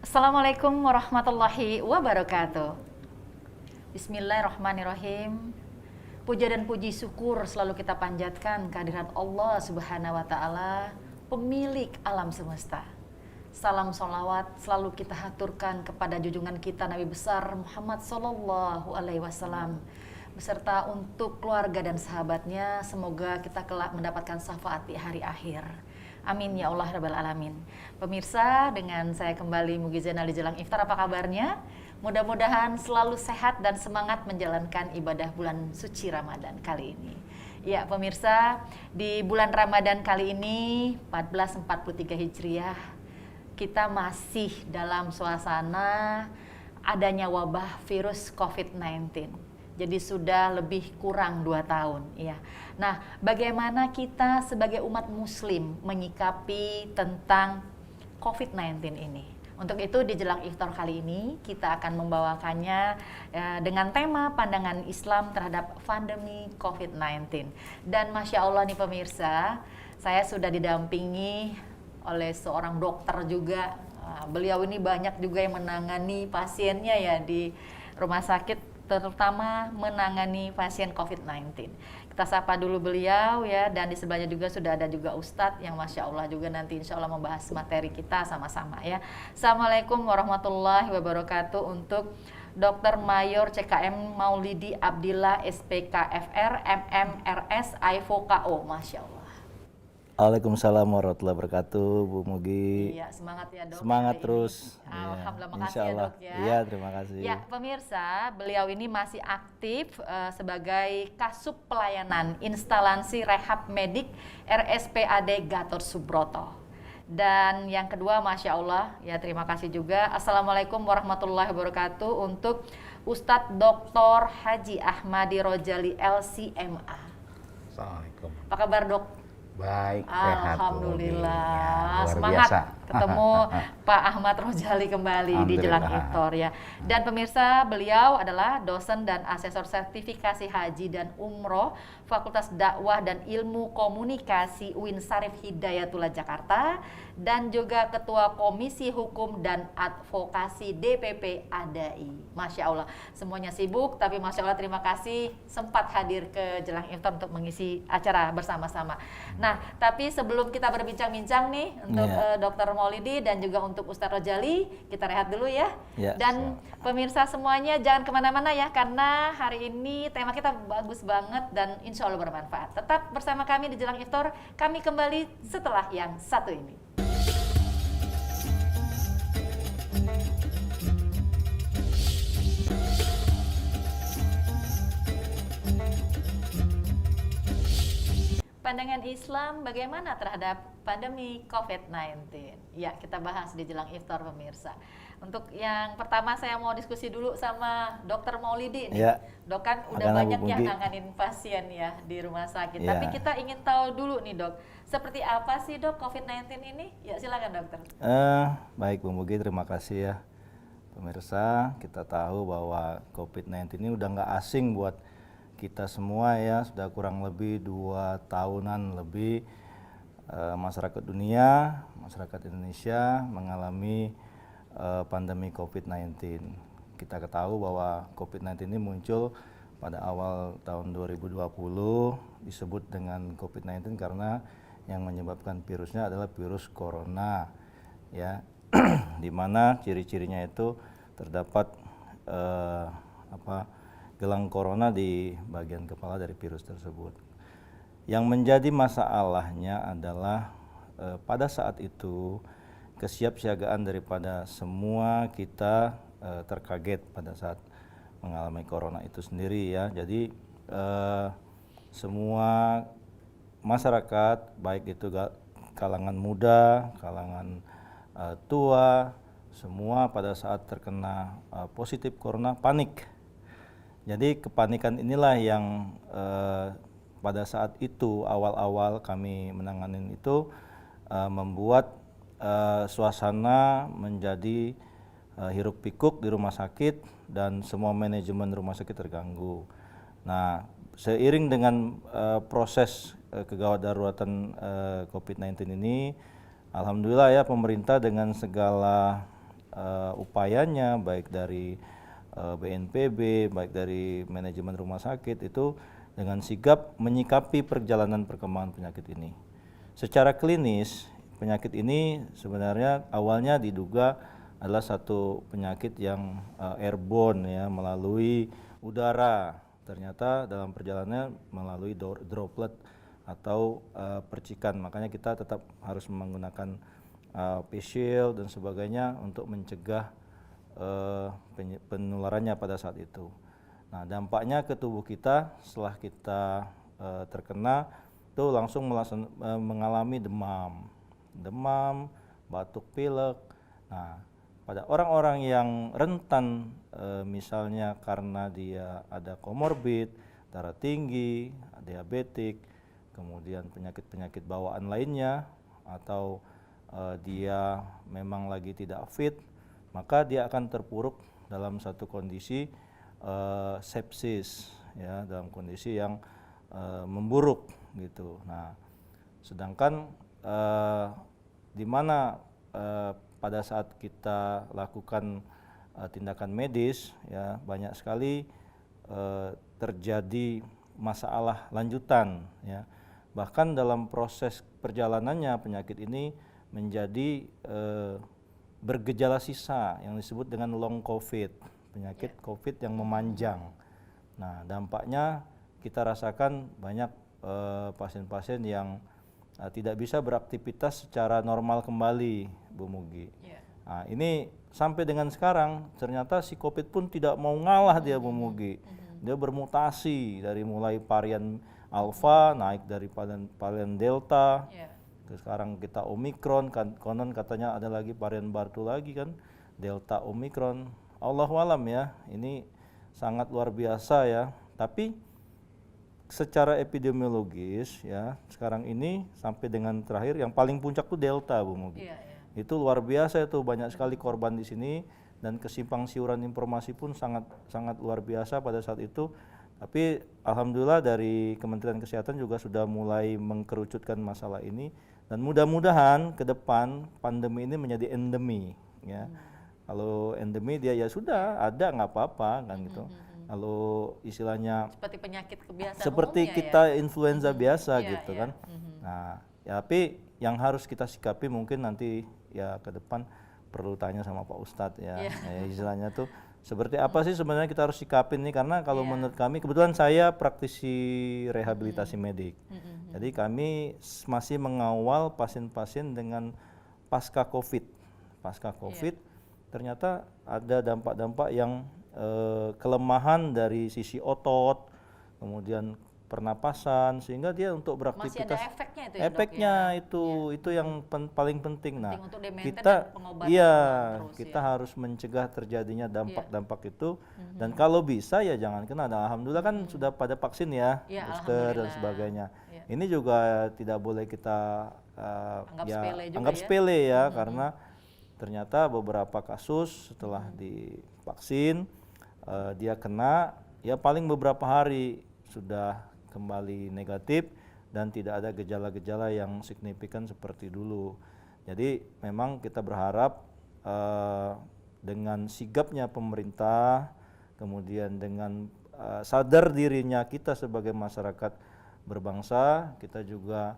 Assalamualaikum warahmatullahi wabarakatuh. Bismillahirrahmanirrahim. Puja dan puji syukur selalu kita panjatkan kehadirat Allah Subhanahu wa Ta'ala, pemilik alam semesta. Salam sholawat selalu kita haturkan kepada junjungan kita Nabi besar Muhammad Sallallahu Alaihi Wasallam, beserta untuk keluarga dan sahabatnya. Semoga kita kelak mendapatkan syafaat di hari akhir. Amin ya Allah Rabbal Alamin. Pemirsa, dengan saya kembali Mugi Zainal di Jelang Iftar. Apa kabarnya? Mudah-mudahan selalu sehat dan semangat menjalankan ibadah bulan suci Ramadan kali ini. Ya pemirsa, di bulan Ramadan kali ini 1443 Hijriah, kita masih dalam suasana adanya wabah virus COVID-19. Jadi sudah lebih kurang 2 tahun, ya. Nah, bagaimana kita sebagai umat muslim menyikapi tentang COVID-19 ini? Untuk itu di Jelang Iftar kali ini kita akan membawakannya dengan tema pandangan Islam terhadap pandemi COVID-19. Dan Masya Allah nih pemirsa, saya sudah didampingi oleh seorang dokter juga. Beliau ini banyak juga yang menangani pasiennya ya di rumah sakit, terutama menangani pasien COVID-19. Kita sapa dulu beliau ya, dan di sebelahnya juga sudah ada juga Ustadz yang Masya Allah juga nanti Insya Allah membahas materi kita sama-sama ya. Assalamualaikum warahmatullahi wabarakatuh untuk Dr. Mayor CKM Maulidi Abdillah SPKFR MMRS IFOKO. Masya Allah. Waalaikumsalam warahmatullahi wabarakatuh, Bu Mugi. Iya, semangat ya dok. Semangat terus. Alhamdulillah, makasih Insya ya Allah. dok ya. Iya, terima kasih. Ya pemirsa, beliau ini masih aktif sebagai Kasub Pelayanan Instalasi Rehab Medik RSPAD Gatot Subroto. Dan yang kedua, Masya Allah, ya terima kasih juga. Assalamualaikum warahmatullahi wabarakatuh untuk Ustadz Dr. Haji Ahmadi Rojali LCMA. Assalamualaikum. Apa kabar dok? Baik, sehat. Alhamdulillah, Ya, luar semangat biasa. ketemu Pak Ahmad Rojali kembali di Jelang Iftar ya. Dan pemirsa, beliau adalah dosen dan asesor sertifikasi haji dan umroh Fakultas Dakwah dan Ilmu Komunikasi UIN Syarif Hidayatullah Jakarta, dan juga Ketua Komisi Hukum dan Advokasi DPP ADAI. Masya Allah, semuanya sibuk, tapi Masya Allah terima kasih sempat hadir ke Jelang Iftar untuk mengisi acara bersama-sama. Nah, tapi sebelum kita berbincang-bincang nih untuk Dr. Maulidi dan juga untuk Ustadz Rojali, kita rehat dulu ya. Dan pemirsa semuanya jangan kemana-mana ya, karena hari ini tema kita bagus banget dan insya Allah bermanfaat. Tetap bersama kami di Jelang Iftar, kami kembali setelah yang satu ini. Pandangan Islam bagaimana terhadap pandemi COVID-19? Ya, kita bahas di Jelang Iftar pemirsa. Untuk yang pertama saya mau diskusi dulu sama Dr. Maulidi nih. Ya. Dok kan udah banyak yang nanganin pasien ya di rumah sakit. Ya. Tapi kita ingin tahu dulu nih dok, seperti apa sih dok COVID-19 ini? Ya silakan dokter. Baik Bu Mugi, terima kasih ya. Pemirsa, kita tahu bahwa COVID-19 ini udah nggak asing buat kita semua ya, sudah kurang lebih 2 tahunan lebih masyarakat dunia, masyarakat Indonesia mengalami pandemi COVID-19. Kita ketahui bahwa COVID-19 ini muncul pada awal tahun 2020, disebut dengan COVID-19 karena yang menyebabkan virusnya adalah virus corona ya. Di mana ciri-cirinya itu terdapat gelang corona di bagian kepala dari virus tersebut. Yang menjadi masalahnya adalah pada saat itu kesiapsiagaan daripada semua kita terkaget pada saat mengalami corona itu sendiri ya. Jadi semua masyarakat, baik itu kalangan muda, kalangan tua, semua pada saat terkena positif corona panik. Jadi kepanikan inilah yang pada saat itu awal-awal kami menangani itu membuat suasana menjadi hiruk pikuk di rumah sakit dan semua manajemen rumah sakit terganggu. Nah, seiring dengan proses kegawat daruratan COVID-19 ini, alhamdulillah ya pemerintah dengan segala upayanya, baik dari BNPB, baik dari manajemen rumah sakit itu dengan sigap menyikapi perjalanan perkembangan penyakit ini. Secara klinis, penyakit ini sebenarnya awalnya diduga adalah satu penyakit yang airborne ya, melalui udara. Ternyata dalam perjalanannya melalui droplet atau percikan. Makanya kita tetap harus menggunakan face shield dan sebagainya untuk mencegah penularannya pada saat itu. Nah, dampaknya ke tubuh kita setelah kita terkena itu langsung mengalami demam, batuk pilek. Nah, pada orang-orang yang rentan misalnya karena dia ada komorbid, darah tinggi, diabetik, kemudian penyakit-penyakit bawaan lainnya, atau dia memang lagi tidak fit, maka dia akan terpuruk dalam satu kondisi sepsis ya, dalam kondisi yang memburuk gitu. Nah, sedangkan di mana pada saat kita lakukan tindakan medis ya, banyak sekali terjadi masalah lanjutan ya. Bahkan dalam proses perjalanannya penyakit ini menjadi bergejala sisa yang disebut dengan long COVID, penyakit COVID yang memanjang. Nah, dampaknya kita rasakan banyak pasien-pasien yang tidak bisa beraktivitas secara normal kembali, Bu Mugi. Nah, ini sampai dengan sekarang ternyata si COVID pun tidak mau ngalah dia, Bu Mugi. Dia bermutasi dari mulai varian Alpha, naik dari varian Delta, sekarang kita Omikron, konon katanya ada lagi varian baru lagi kan, Delta Omikron. Allahu alam ya, ini sangat luar biasa ya. Tapi secara epidemiologis ya, sekarang ini sampai dengan terakhir yang paling puncak tuh Delta, Bu Mugi. Itu luar biasa, itu banyak sekali korban di sini dan kesimpang siuran informasi pun sangat luar biasa pada saat itu. Tapi alhamdulillah dari Kementerian Kesehatan juga sudah mulai mengkerucutkan masalah ini dan mudah-mudahan ke depan pandemi ini menjadi endemi ya. Kalau endemi dia ya sudah ada nggak apa-apa kan gitu. Kalau istilahnya seperti penyakit kebiasaan seperti umumnya, kita ya? influenza biasa gitu kan. Nah, ya, tapi yang harus kita sikapi mungkin nanti ya ke depan perlu tanya sama Pak Ustadz ya. Istilahnya tuh seperti apa sih sebenarnya kita harus sikapin nih, karena kalau menurut kami, kebetulan saya praktisi rehabilitasi medik. Jadi kami masih mengawal pasien-pasien dengan pasca COVID. Pasca COVID ternyata ada dampak-dampak yang kelemahan dari sisi otot, kemudian pernapasan, sehingga dia untuk beraktivitas masih ada efeknya itu ya, efeknya dok, itu yang paling penting. Nah, untuk di-maintain kita dan pengobatan terus, kita harus mencegah terjadinya dampak-dampak itu, dan kalau bisa ya jangan kena. Nah, alhamdulillah kan sudah pada vaksin ya, booster dan sebagainya. Ini juga tidak boleh kita anggap sepele ya, karena ternyata beberapa kasus setelah divaksin dia kena ya paling beberapa hari sudah kembali negatif dan tidak ada gejala-gejala yang signifikan seperti dulu. Jadi memang kita berharap dengan sigapnya pemerintah, kemudian dengan sadar dirinya kita sebagai masyarakat berbangsa, kita juga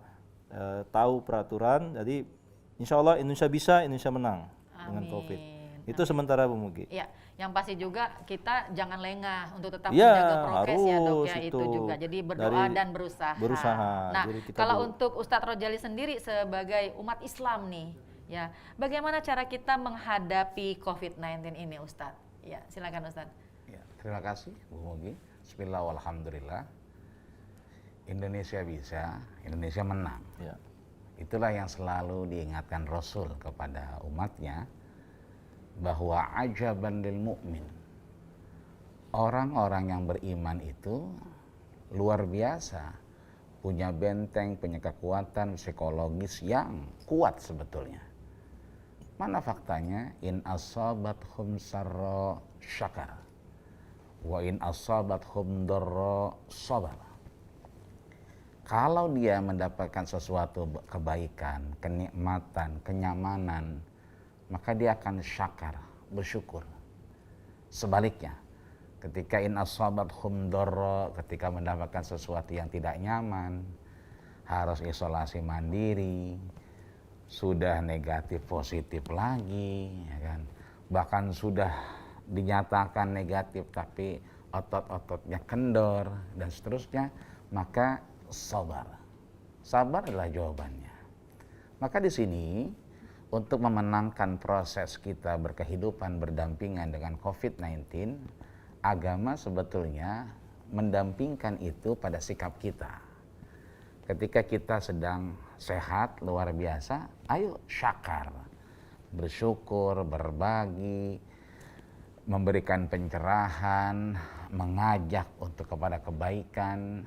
tahu peraturan. Jadi insya Allah Indonesia bisa, Indonesia menang dengan COVID. Itu sementara, Bu Mugi. Iya, yang pasti juga kita jangan lengah untuk tetap menjaga prokes ya, Dok ya, itu juga. Jadi berdoa dan berusaha. Nah, kalau untuk Ustadz Rojali sendiri sebagai umat Islam nih, ya, bagaimana cara kita menghadapi COVID-19 ini, Ustadz? Ya, silakan Ustadz. Ya, terima kasih, Bu Mugi. Bismillah, walhamdulillah. Indonesia bisa, Indonesia menang. Ya. Itulah yang selalu diingatkan Rasul kepada umatnya, bahwa ajaban lil mu'min, orang-orang yang beriman itu luar biasa, punya benteng, punya kekuatan psikologis yang kuat sebetulnya. Mana faktanya? In asabathum sarra syakar wa in asabathum darra sabar. Kalau dia mendapatkan sesuatu kebaikan, kenikmatan, kenyamanan, maka dia akan syakar, bersyukur. Sebaliknya, ketika in asabathum dharra, ketika mendapatkan sesuatu yang tidak nyaman, harus isolasi mandiri, sudah negatif positif lagi, ya kan? Bahkan sudah dinyatakan negatif tapi otot-ototnya kendor dan seterusnya, maka sabar. Sabar adalah jawabannya. Maka di sini untuk memenangkan proses kita berkehidupan berdampingan dengan COVID-19, agama sebetulnya mendampingkan itu pada sikap kita. Ketika kita sedang sehat luar biasa, ayo syakar, bersyukur, berbagi, memberikan pencerahan, mengajak untuk kepada kebaikan,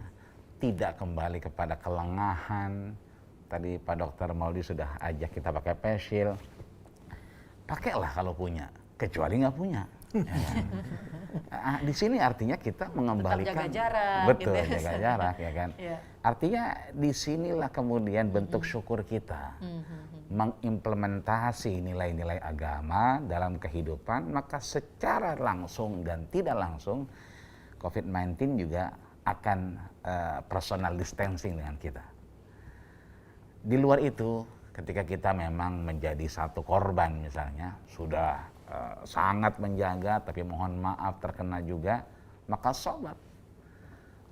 tidak kembali kepada kelengahan. Tadi Pak Dokter Maulidi sudah ajak kita pakai face shield. Pakailah kalau punya, kecuali nggak punya. Ya kan? Di sini artinya kita mengembalikan, tetap jaga jarak, betul, gitu ya. jaga jarak, ya kan. Ya. Artinya disinilah kemudian bentuk syukur kita, mengimplementasi nilai-nilai agama dalam kehidupan, maka secara langsung dan tidak langsung COVID-19 juga akan personal distancing dengan kita. Di luar itu, ketika kita memang menjadi satu korban misalnya, sudah sangat menjaga tapi mohon maaf terkena juga, maka sabar.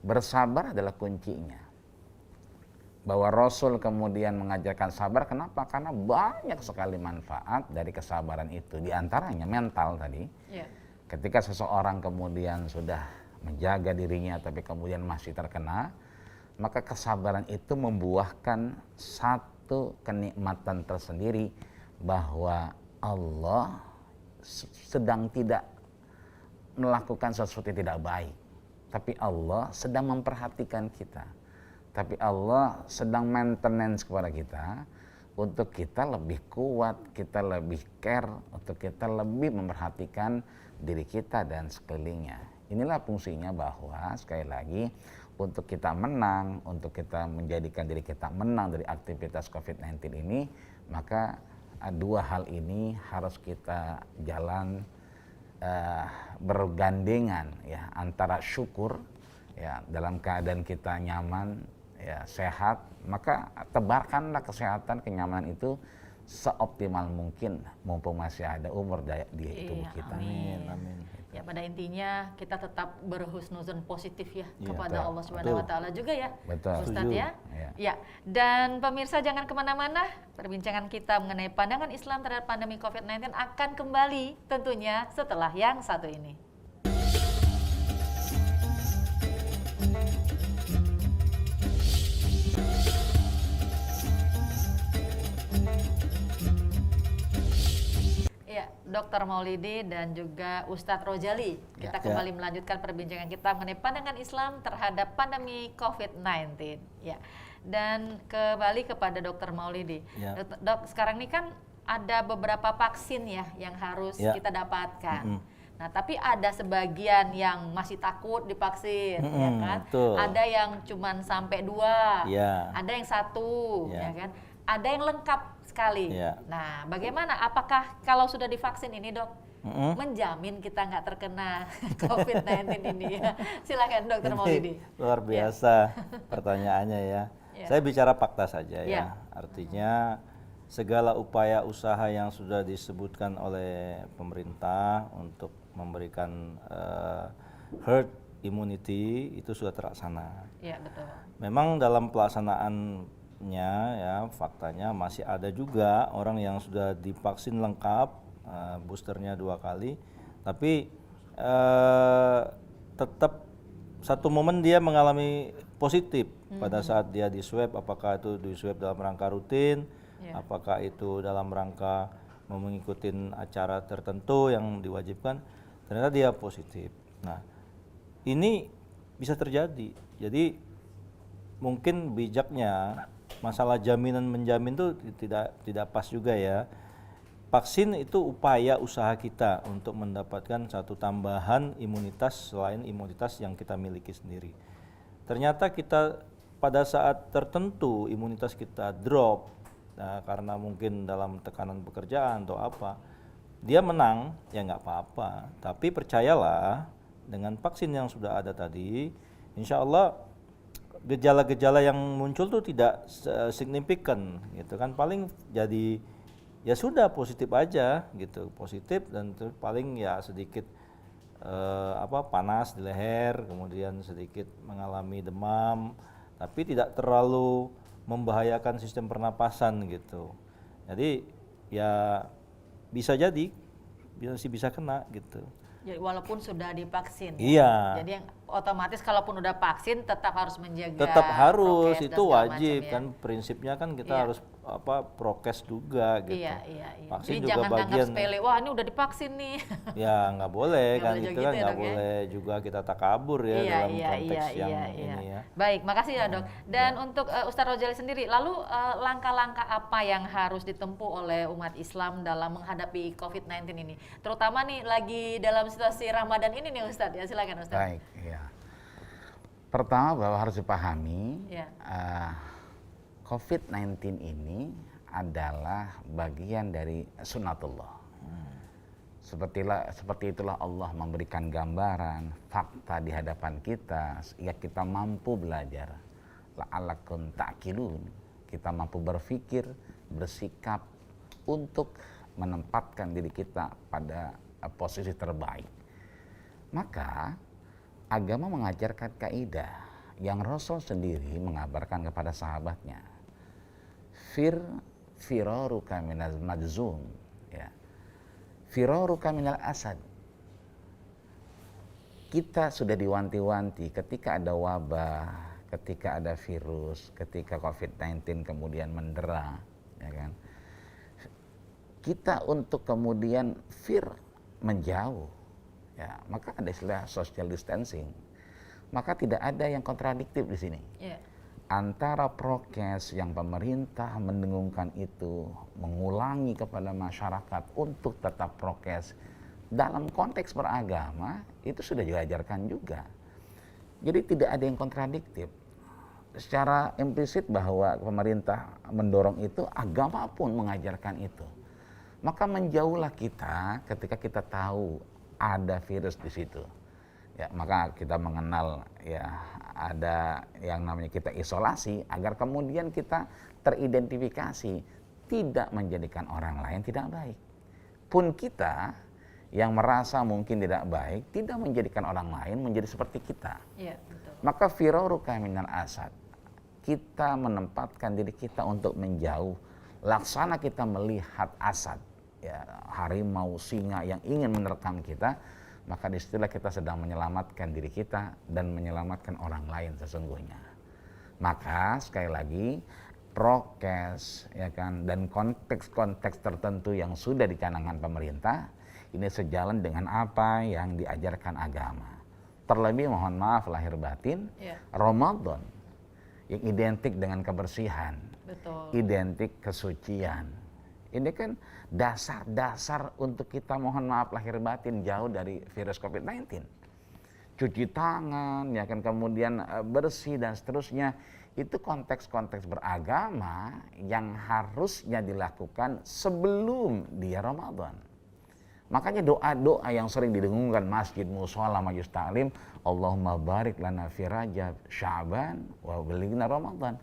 Bersabar adalah kuncinya. Bahwa Rasul kemudian mengajarkan sabar, kenapa? Karena banyak sekali manfaat dari kesabaran itu. Di antaranya mental tadi. Ya. Ketika seseorang kemudian sudah menjaga dirinya tapi kemudian masih terkena, maka kesabaran itu membuahkan satu kenikmatan tersendiri, bahwa Allah sedang tidak melakukan sesuatu yang tidak baik, tapi Allah sedang memperhatikan kita, tapi Allah sedang maintenance kepada kita untuk kita lebih kuat, kita lebih care, untuk kita lebih memperhatikan diri kita dan sekelilingnya. Inilah fungsinya, bahwa sekali lagi untuk kita menang, untuk kita menjadikan diri kita menang dari aktivitas COVID-19 ini, maka dua hal ini harus kita jalan bergandengan, ya, antara syukur, ya, dalam keadaan kita nyaman, ya, sehat, maka tebarkanlah kesehatan, kenyamanan itu seoptimal mungkin mumpung masih ada umur di tubuh kita. Amin. Amin. Ya, pada intinya kita tetap berhusnuzon positif ya, Iya, kepada betul. Allah Subhanahu wa taala juga ya. Betul. Ustadz Setuju. ya. Iya. Ya, dan pemirsa jangan kemana-mana, perbincangan kita mengenai pandangan Islam terhadap pandemi COVID-19 akan kembali tentunya setelah yang satu ini. Ya, Dr. Maulidi dan juga Ustadz Rojali, kita Ya. kembali melanjutkan perbincangan kita mengenai pandangan Islam terhadap pandemi COVID-19. Ya, dan kembali kepada Dr. Maulidi. Ya. Dok, sekarang ini kan ada beberapa vaksin ya yang harus Ya. kita dapatkan. Nah, tapi ada sebagian yang masih takut divaksin, ya kan? betul. Ada yang cuman sampai 2, Ya. ada yang 1, Ya. ya kan? Ada yang lengkap sekali. Ya. Nah, bagaimana? Apakah kalau sudah divaksin ini, Dok, Mm-mm. menjamin kita nggak terkena COVID-19 ini? Ya? Silakan, Dokter Maulidi. Luar biasa pertanyaannya ya. Ya. Saya bicara fakta saja Ya. ya. Artinya segala upaya usaha yang sudah disebutkan oleh pemerintah untuk memberikan herd immunity itu sudah terlaksana. Ya, betul. Memang dalam pelaksanaannya ya faktanya masih ada juga orang yang sudah divaksin lengkap, boosternya 2 kali, tapi tetap satu momen dia mengalami positif pada saat dia di swab, apakah itu di swab dalam rangka rutin, Ya. apakah itu dalam rangka mengikuti acara tertentu yang diwajibkan, ternyata dia positif. Nah, ini bisa terjadi. Jadi mungkin bijaknya masalah jaminan menjamin itu tidak pas juga ya. Vaksin itu upaya usaha kita untuk mendapatkan satu tambahan imunitas selain imunitas yang kita miliki sendiri. Ternyata kita pada saat tertentu imunitas kita drop, nah, karena mungkin dalam tekanan pekerjaan atau apa, dia menang, ya nggak apa-apa. Tapi percayalah, dengan vaksin yang sudah ada tadi, insya Allah gejala-gejala yang muncul tuh tidak signifikan gitu kan, paling jadi ya sudah positif aja gitu, positif dan paling ya sedikit panas di leher, kemudian sedikit mengalami demam, tapi tidak terlalu membahayakan sistem pernapasan gitu. Jadi ya bisa jadi bisa kena gitu. Jadi walaupun sudah divaksin. Iya. Jadi yang otomatis kalaupun udah vaksin tetap harus menjaga. Tetap harus, prokes dan itu segala wajib macam, ya. kan, prinsipnya kan kita Iya. harus prokes juga gitu. Iya. Vaksin Jadi juga jangan bagian. anggap sepele, wah ini udah divaksin nih. Ya nggak boleh Nggak kan, boleh itu gitu kan ya, nggak Dok, ya? boleh juga kita takabur ya dalam konteks yang ini ya. Baik, makasih ya Dok. Dan untuk Ustadz Rojali sendiri, lalu langkah-langkah apa yang harus ditempuh oleh umat Islam dalam menghadapi COVID-19 ini? Terutama nih lagi dalam situasi Ramadan ini nih Ustadz, ya silakan Ustadz. Baik, ya. Pertama bahwa harus dipahami, Ya. COVID-19 ini adalah bagian dari sunnatullah. Seperti itulah Allah memberikan gambaran, fakta di hadapan kita sehingga kita mampu belajar. La'allakum ta'qilun. Kita mampu berpikir, bersikap untuk menempatkan diri kita pada posisi terbaik. Maka agama mengajarkan kaidah yang Rasul sendiri mengabarkan kepada sahabatnya. Firaruka minal majzum, ya. Firaruka minal asad. Kita sudah diwanti-wanti ketika ada wabah, ketika ada virus, ketika COVID-19 kemudian mendera, ya kan. Kita untuk kemudian menjauh, ya, maka ada istilah social distancing. Maka tidak ada yang kontradiktif di sini. Yeah. Antara prokes yang pemerintah mendengungkan itu, mengulangi kepada masyarakat untuk tetap prokes dalam konteks beragama, itu sudah diajarkan juga. Jadi tidak ada yang kontradiktif. Secara implisit bahwa pemerintah mendorong itu, agama pun mengajarkan itu. Maka menjauhlah kita ketika kita tahu ada virus di situ. Ya, maka kita mengenal ya ada yang namanya kita isolasi agar kemudian kita teridentifikasi tidak menjadikan orang lain tidak baik. Pun kita yang merasa mungkin tidak baik tidak menjadikan orang lain menjadi seperti kita. Iya, betul. Maka firaruka minal asad. Kita menempatkan diri kita untuk menjauh. Laksana kita melihat asad, ya, harimau, singa yang ingin menerkam kita, maka disitulah kita sedang menyelamatkan diri kita dan menyelamatkan orang lain sesungguhnya. Maka sekali lagi prokes, ya kan, dan konteks-konteks tertentu yang sudah dicanangkan pemerintah ini sejalan dengan apa yang diajarkan agama. Terlebih mohon maaf lahir batin, Ramadan yang identik dengan kebersihan, Betul. identik kesucian. Ini kan dasar-dasar untuk kita mohon maaf lahir batin jauh dari virus COVID-19. Cuci tangan, ya kan, kemudian bersih dan seterusnya. Itu konteks-konteks beragama yang harusnya dilakukan sebelum dia Ramadan. Makanya doa-doa yang sering didengungkan masjid, mushola, majelis taklim, Allahumma barik lana fi Rajab, Sya'ban, wa balighna Ramadan.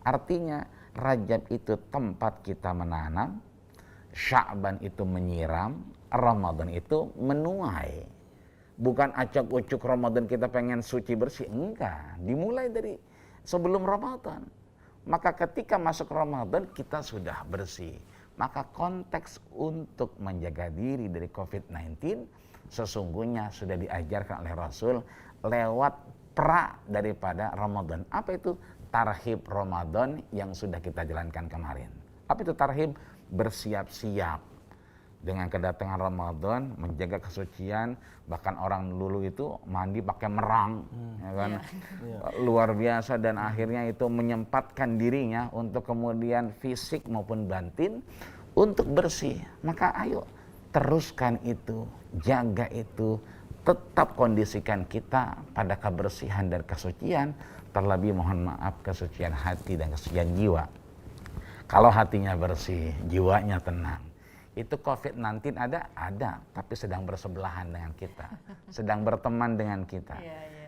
Artinya Rajab itu tempat kita menanam, Sya'ban itu menyiram, Ramadan itu menuai. Bukan acak-ucuk Ramadan kita pengen suci bersih, enggak. Dimulai dari sebelum Ramadan. Maka ketika masuk Ramadan kita sudah bersih. Maka konteks untuk menjaga diri dari COVID-19 sesungguhnya sudah diajarkan oleh Rasul lewat daripada Ramadan. Apa itu? Tarhib Ramadan yang sudah kita jalankan kemarin. Apa itu tarhib? Bersiap-siap dengan kedatangan Ramadan, menjaga kesucian. Bahkan orang dulu itu mandi pakai merang, ya kan? Luar biasa, dan akhirnya itu menyempatkan dirinya untuk kemudian fisik maupun batin untuk bersih. Maka ayo teruskan itu, jaga itu, tetap kondisikan kita pada kebersihan dan kesucian, terlebih mohon maaf kesucian hati dan kesucian jiwa. Kalau hatinya bersih, jiwanya tenang, Itu COVID-19 ada, tapi sedang bersebelahan dengan kita, sedang berteman dengan kita,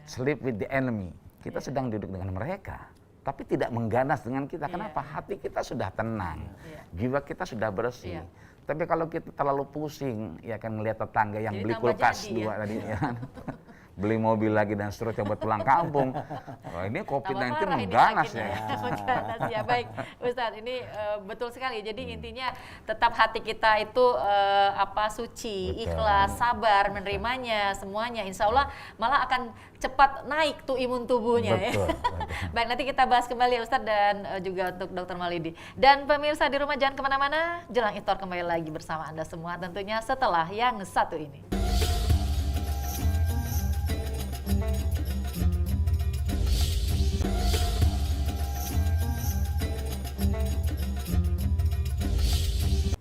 sleep with the enemy. Kita sedang duduk dengan mereka, tapi tidak mengganas dengan kita. Kenapa? Hati kita sudah tenang, jiwa kita sudah bersih. Tapi kalau kita terlalu pusing, ya kan ngelihat tetangga yang beli kulkas dua tadi, ya kan? Beli mobil lagi dan seterusnya buat pulang kampung. Wah, ini COVID-19 mengganas ya. Mengganas ya. Baik, Ustadz, ini betul sekali. Jadi intinya tetap hati kita itu suci, ikhlas, sabar menerimanya semuanya. Insya Allah malah akan cepat naik tuh imun tubuhnya. Betul, ya. Baik, nanti kita bahas kembali ya Ustadz dan juga untuk Dr. Maulidi. Dan pemirsa di rumah jangan kemana-mana. Jelang Iftar kembali lagi bersama Anda semua tentunya setelah yang satu ini.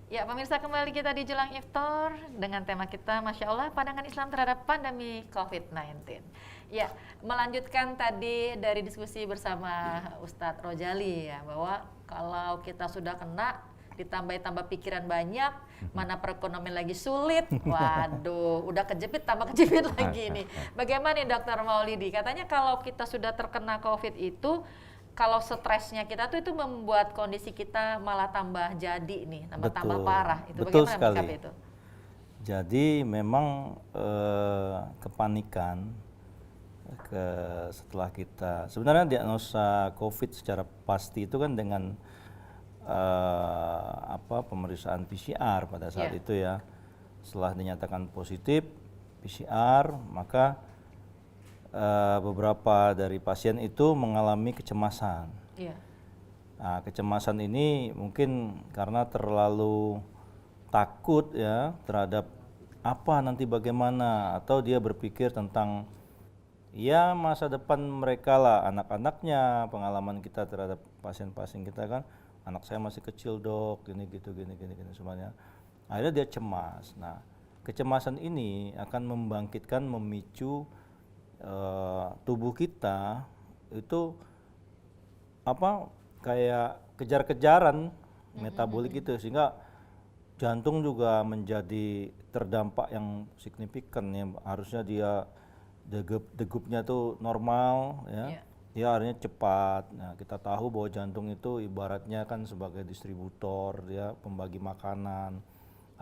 Ya, pemirsa, kembali kita di Jelang Iftar dengan tema kita, Masya Allah, pandangan Islam terhadap pandemi COVID-19. Ya, melanjutkan tadi dari diskusi bersama Ustadz Rojali ya, bahwa kalau kita sudah kena, ditambah pikiran banyak, mana perekonomian lagi sulit, waduh, udah kejepit tambah kejepit lagi nih. Bagaimana nih Dr. Maulidi? Katanya kalau kita sudah terkena COVID itu, kalau stresnya kita tuh itu membuat kondisi kita malah tambah jadi nih, tambah parah. Itu betul bagaimana sekali. menyikapi itu? Jadi memang kepanikan setelah kita sebenarnya diagnosa COVID secara pasti itu kan dengan pemeriksaan PCR pada saat itu ya. Setelah dinyatakan positif PCR, maka beberapa dari pasien itu mengalami kecemasan. Nah, kecemasan ini mungkin karena terlalu takut ya terhadap apa nanti bagaimana, atau dia berpikir tentang ya masa depan mereka lah, anak-anaknya. Pengalaman kita terhadap pasien-pasien kita kan, anak saya masih kecil dok, gini semuanya. Akhirnya dia cemas. Nah, kecemasan ini akan membangkitkan, memicu tubuh kita itu kayak kejar-kejaran metabolik itu, sehingga jantung juga menjadi terdampak yang signifikan ya. Harusnya dia degupnya tuh normal ya. Dia akhirnya cepat. Nah, kita tahu bahwa jantung itu ibaratnya kan sebagai distributor, dia pembagi makanan.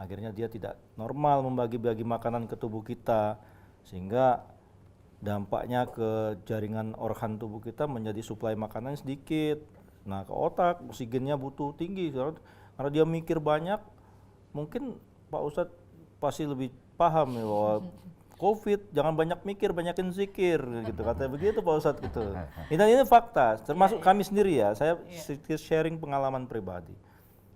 Akhirnya dia tidak normal membagi-bagi makanan ke tubuh kita, sehingga dampaknya ke jaringan organ tubuh kita menjadi suplai makanan sedikit. Nah, ke otak oksigennya butuh tinggi karena dia mikir banyak. Mungkin Pak Ustadz pasti lebih paham ya bahwa COVID jangan banyak mikir, banyakin zikir gitu, katanya begitu Pak Ustadz gitu. Ini fakta, termasuk kami sendiri ya. Saya sedikit sharing pengalaman pribadi.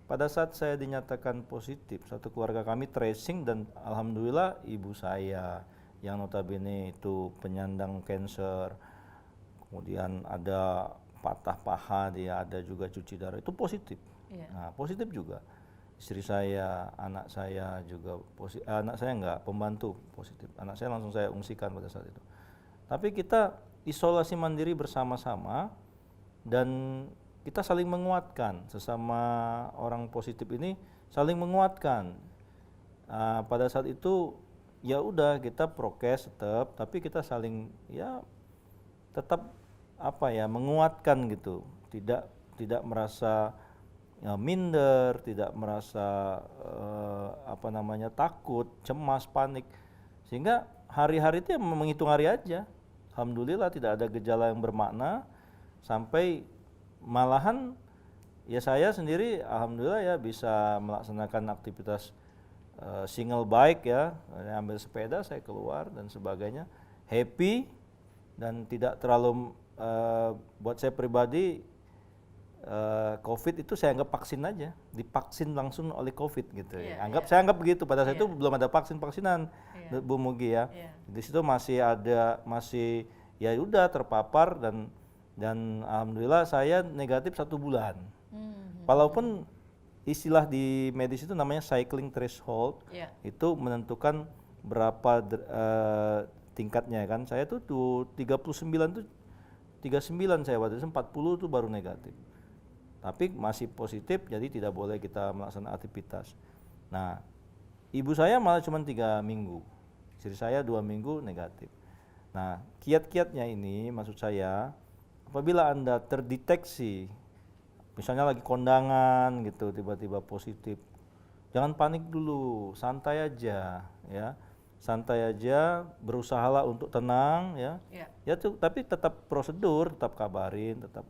Pada saat saya dinyatakan positif, satu keluarga kami tracing, dan alhamdulillah ibu saya yang notabene itu penyandang kanker, kemudian ada patah paha, dia ada juga cuci darah, itu positif. Nah, positif juga istri saya, anak saya juga positif. Anak saya enggak, pembantu positif. Anak saya langsung saya ungsikan pada saat itu. Tapi kita isolasi mandiri bersama-sama dan kita saling menguatkan, sesama orang positif ini saling menguatkan. Pada saat itu ya udah kita prokes tetap, tapi kita saling ya tetap menguatkan gitu, tidak merasa minder, tidak merasa takut, cemas, panik, sehingga hari-hari itu menghitung hari aja. Alhamdulillah tidak ada gejala yang bermakna, sampai malahan ya saya sendiri alhamdulillah ya bisa melaksanakan aktivitas single bike ya, ambil sepeda saya keluar dan sebagainya, happy, dan tidak terlalu buat saya pribadi COVID itu saya anggap vaksin aja, divaksin langsung oleh COVID gitu ya. Saya anggap begitu. Pada saat itu belum ada vaksinan Bu Mugi ya. Di situ masih ya udah terpapar, dan alhamdulillah saya negatif 1 bulan. Walaupun istilah di medis itu namanya cycling threshold, itu menentukan berapa tingkatnya kan. Saya tuh 39 saya waktu itu, 40 tuh baru negatif. Tapi masih positif, jadi tidak boleh kita melaksanakan aktivitas. Nah, ibu saya malah cuma 3 minggu, istri saya 2 minggu negatif. Nah, kiat-kiatnya ini maksud saya, apabila Anda terdeteksi, misalnya lagi kondangan gitu, tiba-tiba positif, jangan panik dulu, santai aja ya. Santai aja, berusahalah untuk tenang ya. Ya tuh, tapi tetap prosedur, tetap kabarin, tetap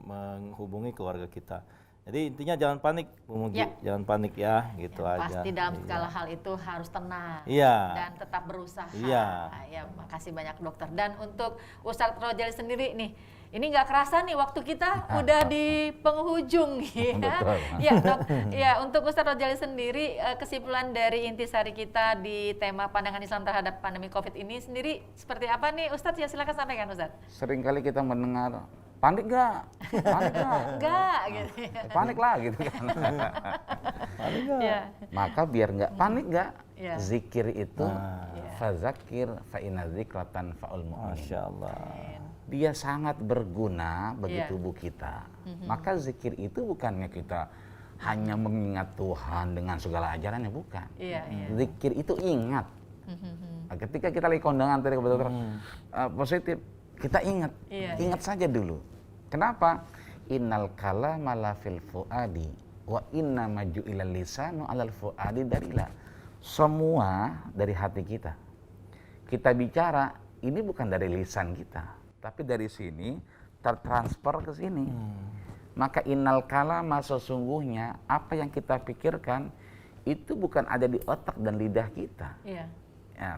menghubungi keluarga kita. Jadi intinya jangan panik, Bu Mugi, jangan panik ya, gitu aja. Pasti dalam segala hal itu harus tenang dan tetap berusaha. Ya, makasih banyak dokter. Dan untuk Ustadz Rojali sendiri nih, ini nggak kerasa nih waktu kita udah di penghujung ya. Ya, Dok. Ya, untuk Ustadz Rojali sendiri, kesimpulan dari intisari kita di tema pandangan Islam terhadap pandemi Covid ini sendiri seperti apa nih Ustadz? Ya silakan sampaikan Ustadz. Seringkali kita mendengar panik gak? Panik gak? Enggak gitu. Panik lah gitu kan. Panik gak? Maka biar nggak panik gak, zikir itu fazakir fa inna zikratan faul mu'min. Masya Allah. Dia sangat berguna bagi tubuh kita. Maka zikir itu bukannya kita hanya mengingat Tuhan dengan segala ajarannya, bukan. Zikir itu ingat. Ketika kita lagi kondangan tadi kebetulan positif, kita ingat, ingat saja dulu. Kenapa? Innal kalama la fil fuadi wa inna maju ilal lisanu alal fuadi dalila. Semua dari hati kita. Kita bicara ini bukan dari lisan kita, tapi dari sini tertransfer ke sini. Maka innal kalama, sesungguhnya apa yang kita pikirkan itu bukan ada di otak dan lidah kita. Ya,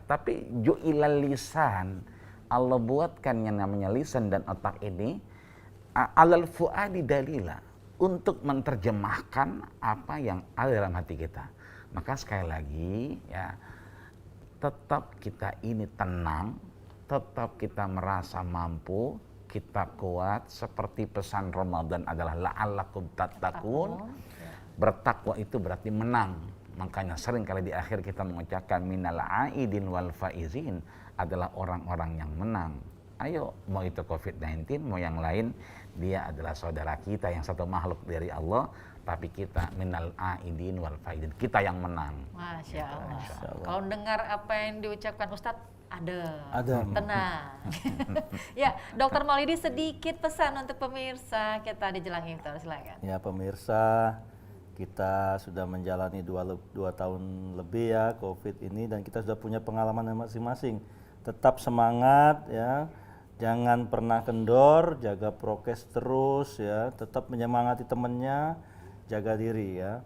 tapi ju'ilal lisan, Allah buatkan yang namanya lisan dan otak ini alal fuadi dalila, untuk menerjemahkan apa yang ada dalam hati kita. Maka sekali lagi ya, tetap kita ini tenang, tetap kita merasa mampu, kita kuat, seperti pesan Ramadan adalah la'allakum tattaqun. Bertakwa itu berarti menang. Makanya sering kali di akhir kita mengucapkan minal aidin wal faizin, adalah orang-orang yang menang. Ayo, mau itu COVID-19, mau yang lain, dia adalah saudara kita yang satu makhluk dari Allah, tapi kita minal aidin wal faizin, kita yang menang. Masya Allah. Kalau dengar apa yang diucapkan Ustadz, ada. Tenang. Ya, Dokter Maulidi, sedikit pesan untuk pemirsa kita di Jelang Iftar, silakan. Ya pemirsa, kita sudah menjalani 2 tahun lebih ya COVID ini, dan kita sudah punya pengalaman masing-masing. Tetap semangat ya, jangan pernah kendor, jaga prokes terus ya, tetap menyemangati temannya, jaga diri ya.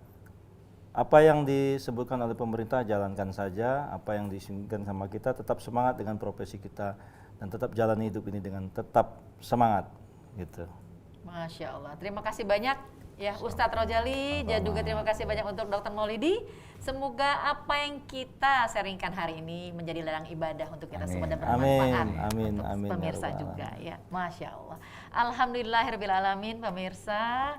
Apa yang disebutkan oleh pemerintah jalankan saja, apa yang diinginkan sama kita tetap semangat dengan profesi kita, dan tetap jalani hidup ini dengan tetap semangat gitu. Masya Allah, terima kasih banyak ya Ustadz Rojali, dan juga terima kasih banyak untuk Dokter Maulidi. Semoga apa yang kita sharingkan hari ini menjadi ladang ibadah untuk kita semua dan bermanfaat untuk pemirsa juga ya. Masya Allah. Alhamdulillahirabbil alamin pemirsa.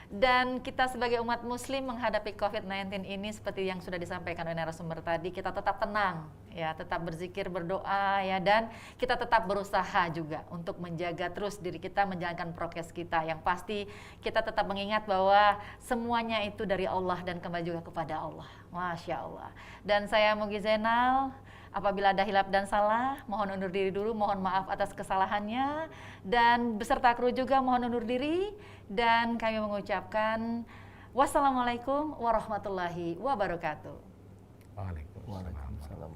Dan kita sebagai umat muslim menghadapi COVID-19 ini seperti yang sudah disampaikan oleh narasumber tadi, kita tetap tenang ya, tetap berzikir, berdoa ya, dan kita tetap berusaha juga untuk menjaga terus diri kita, menjalankan prokes kita. Yang pasti kita tetap mengingat bahwa semuanya itu dari Allah dan kembali juga kepada Allah. Masya Allah. Dan saya Mugi Zainal, apabila ada hilaf dan salah, mohon undur diri dulu, mohon maaf atas kesalahannya, dan beserta kru juga mohon undur diri, dan kami mengucapkan wassalamualaikum warahmatullahi wabarakatuh. Waalaikumsalam.